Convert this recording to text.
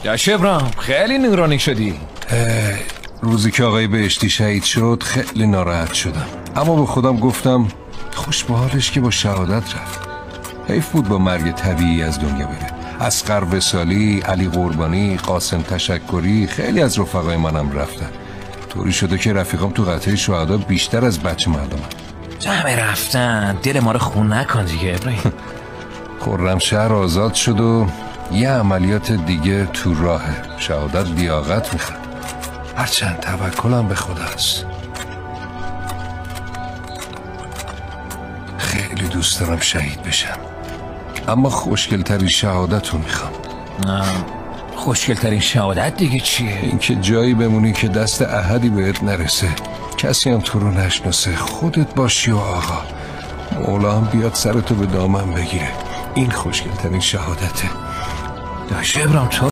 داش ابراهیم خیلی نورانی شدی. روزی که آقای بهشتی شهید شد خیلی ناراحت شدم، اما به خودم گفتم خوش به حالش که با شهادت رفت. حیف بود با مرگ طبیعی از دنیا بره. اصغر وصالی، علی قربانی، قاسم تشکری، خیلی از رفقای منم رفتن. طوری شده که رفیقام تو قطعه شهدا بیشتر از بچه مردمن. همه رفتن، دل ما رو خون نکن دیگه ابراهیم. خرمشهر آزاد شد و یه عملیات دیگه تو راهه. شهادت لیاقت میخواد، هرچند توکلم به خداست. خیلی دوست دارم شهید بشم، اما خوشگلترین شهادت رو میخوام. خوشگلترین شهادت دیگه چیه؟ اینکه جایی بمونی که دست احدی بهت نرسه، کسی هم تو رو نشناسه، خودت باشی و آقا مولا هم بیاد سرتو به دامن بگیره. این خوشگلترین شهادته. داش ابراهیم تو